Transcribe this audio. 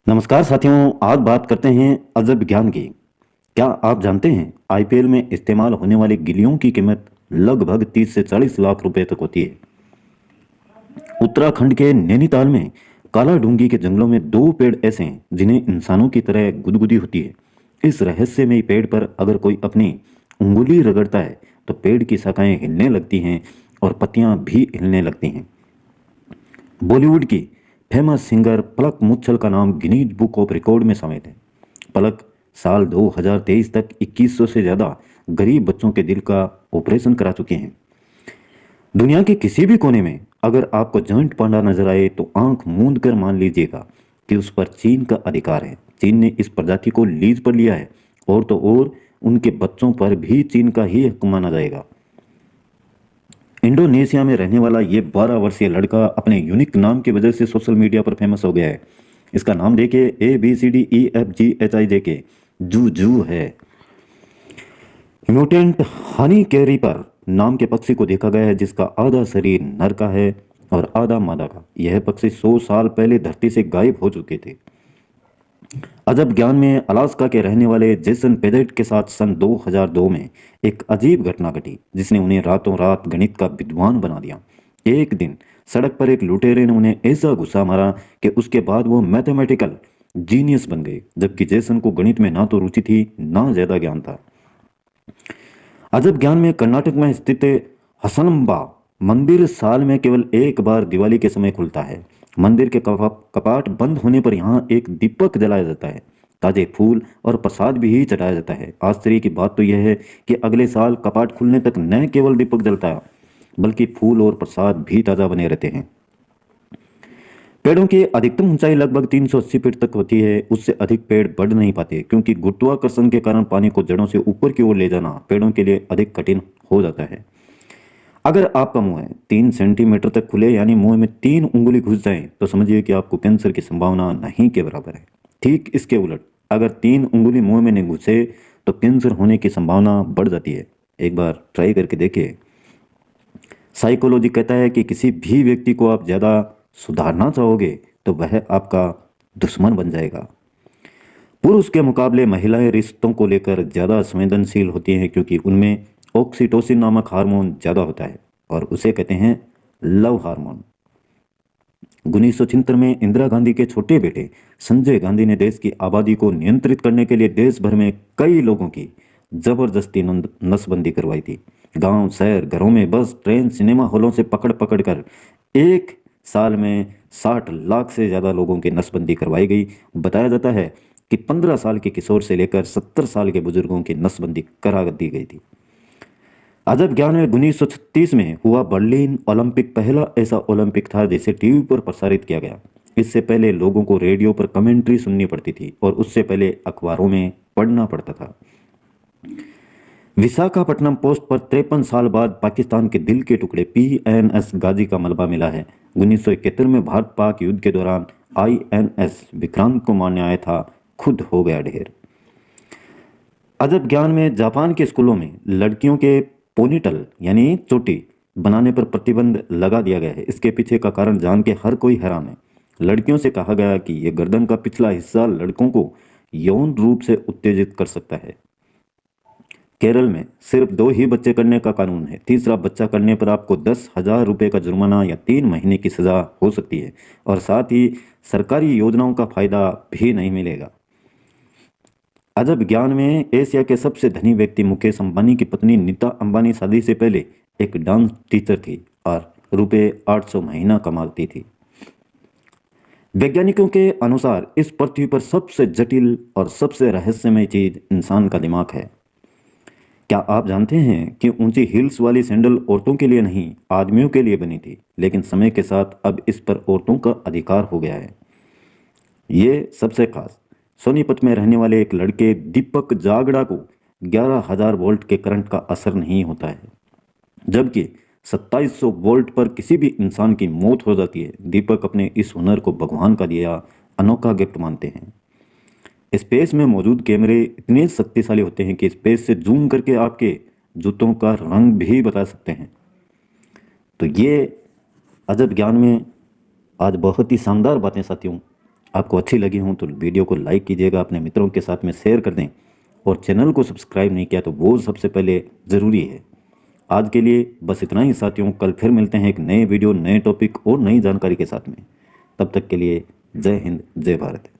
नमस्कार साथियों, आज बात करते हैं अजब ज्ञान की। क्या आप जानते हैं आईपीएल में इस्तेमाल होने वाली गिल्लियों की कीमत लगभग 30 से 40 लाख रुपए तक होती है। उत्तराखंड के नैनीताल में काला डूंगी के जंगलों में दो पेड़ ऐसे हैं जिन्हें इंसानों की तरह गुदगुदी होती है। इस रहस्यमयी पेड़ पर अगर कोई अपनी उंगली रगड़ता है तो पेड़ की शाखाएं हिलने लगती हैं और पत्तियां भी हिलने लगती हैं। बॉलीवुड की फेमस सिंगर पलक मुच्छल का नाम गिनीज बुक ऑफ रिकॉर्ड में शामिल है। पलक साल 2023 तक 2100 से ज़्यादा गरीब बच्चों के दिल का ऑपरेशन करा चुके हैं। दुनिया के किसी भी कोने में अगर आपको जॉइंट पांडा नजर आए तो आंख मूंद कर मान लीजिएगा कि उस पर चीन का अधिकार है। चीन ने इस प्रजाति को लीज पर लिया है और तो और उनके बच्चों पर भी चीन का ही हक माना जाएगा। इंडोनेशिया में रहने वाला ये 12 वर्षीय लड़का अपने यूनिक नाम की वजह से सोशल मीडिया पर फेमस हो गया है। इसका नाम देखिए, ABCDEFGHIJK, जू जू है। म्यूटेंट हनी कैरीपर नाम के पक्षी को देखा गया है जिसका आधा शरीर नर का है और आधा मादा का। यह पक्षी 100 साल पहले धरती से गायब हो चुके थे। अजब ज्ञान में अलास्का के रहने वाले जेसन पेजेट के साथ सन 2002 में एक अजीब घटना घटी जिसने उन्हें रातों रात गणित का विद्वान बना दिया। एक दिन सड़क पर एक लुटेरे ने उन्हें ऐसा गुस्सा मारा कि उसके बाद वो मैथमेटिकल जीनियस बन गए, जबकि जेसन को गणित में ना तो रुचि थी ना ज्यादा ज्ञान था। अजब ज्ञान में कर्नाटक में स्थित हसनंबा मंदिर साल में केवल एक बार दिवाली के समय खुलता है। मंदिर के कपाट बंद होने पर यहाँ एक दीपक जलाया जाता है। ताजे फूल और प्रसाद भी चढ़ाया जाता है। आश्चर्य की बात तो यह है कि अगले साल कपाट खुलने तक न केवल दीपक जलता है बल्कि फूल और प्रसाद भी ताजा बने रहते हैं। पेड़ों की अधिकतम ऊंचाई लगभग 380 फीट तक होती है। उससे अधिक पेड़ बढ़ नहीं पाते क्योंकि गुरुत्वाकर्षण के कारण पानी को जड़ों से ऊपर की ओर ले जाना पेड़ों के लिए अधिक कठिन हो जाता है। अगर आपका मुंह है 3 सेंटीमीटर तक खुले यानी मुंह में 3 उंगली घुस जाए तो समझिए कि आपको कैंसर की संभावना नहीं के बराबर है। ठीक इसके उलट अगर 3 उंगली मुंह में नहीं घुसे तो कैंसर होने की संभावना बढ़ जाती है। एक बार ट्राई करके देखिए। साइकोलॉजी कहता है कि किसी भी व्यक्ति को आप ज़्यादा सुधारना चाहोगे तो वह आपका दुश्मन बन जाएगा। पुरुष के मुकाबले महिलाएं रिश्तों को लेकर ज़्यादा संवेदनशील होती हैं क्योंकि उनमें ऑक्सीटोसिन नामक हार्मोन ज़्यादा होता है और उसे कहते हैं लव हार्मोन। 1976 में इंदिरा गांधी के छोटे बेटे संजय गांधी ने देश की आबादी को नियंत्रित करने के लिए देश भर में कई लोगों की जबरदस्ती नसबंदी करवाई थी। गांव, शहर, घरों में, बस, ट्रेन, सिनेमा हॉलों से पकड़ पकड़ कर एक साल में 60 लाख से ज़्यादा लोगों की नसबंदी करवाई गई। बताया जाता है कि 15 साल के किशोर से लेकर 70 साल के बुजुर्गों की नसबंदी करा दी गई थी। अजब ज्ञान में 1936 में हुआ बर्लिन ओलंपिक पहला ऐसा ओलंपिक था जिसे टीवी पर प्रसारित किया गया। इससे पहले लोगों को रेडियो पर कमेंट्री सुननी पड़ती थी और उससे पहले अखबारों में पढ़ना पड़ता था। विशाखापट्टनम पोस्ट पर 53 साल बाद पाकिस्तान के दिल के टुकड़े PNS गाजी का मलबा मिला है। 1971 में भारत पाक युद्ध के दौरान INS विक्रांत को मारने आया था, खुद हो गया ढेर। अजब ज्ञान में जापान के स्कूलों में लड़कियों के पोनीटल यानी चोटी बनाने पर प्रतिबंध लगा दिया गया है। इसके पीछे का कारण जान के हर कोई हैरान है। लड़कियों से कहा गया कि यह गर्दन का पिछला हिस्सा लड़कों को यौन रूप से उत्तेजित कर सकता है। केरल में सिर्फ 2 ही बच्चे करने का कानून है। तीसरा बच्चा करने पर आपको 10,000 रुपये का जुर्माना या 3 महीने की सजा हो सकती है और साथ ही सरकारी योजनाओं का फायदा भी नहीं मिलेगा। अजब ज्ञान में एशिया के सबसे धनी व्यक्ति मुकेश अंबानी की पत्नी नीता अंबानी शादी से पहले एक डांस टीचर थी और रुपये 800 महीना कमाती थी। वैज्ञानिकों के अनुसार इस पृथ्वी पर सबसे जटिल और सबसे रहस्यमय चीज इंसान का दिमाग है। क्या आप जानते हैं कि ऊंची हील्स वाली सैंडल औरतों के लिए नहीं आदमियों के लिए बनी थी, लेकिन समय के साथ अब इस पर औरतों का अधिकार हो गया है। ये सबसे खास सोनीपत में रहने वाले एक लड़के दीपक जागड़ा को 11,000 वोल्ट के करंट का असर नहीं होता है, जबकि 2700 वोल्ट पर किसी भी इंसान की मौत हो जाती है। दीपक अपने इस हुनर को भगवान का दिया अनोखा गिफ्ट मानते हैं। स्पेस में मौजूद कैमरे इतने शक्तिशाली होते हैं कि स्पेस से जूम करके आपके जूतों का रंग भी बता सकते हैं। तो ये अजब ज्ञान में आज बहुत ही शानदार बातें साथियों। आपको अच्छी लगी हो तो वीडियो को लाइक कीजिएगा, अपने मित्रों के साथ में शेयर कर दें, और चैनल को सब्सक्राइब नहीं किया तो वो सबसे पहले ज़रूरी है। आज के लिए बस इतना ही साथियों, कल फिर मिलते हैं एक नए वीडियो, नए टॉपिक और नई जानकारी के साथ में। तब तक के लिए जय हिंद, जय भारत।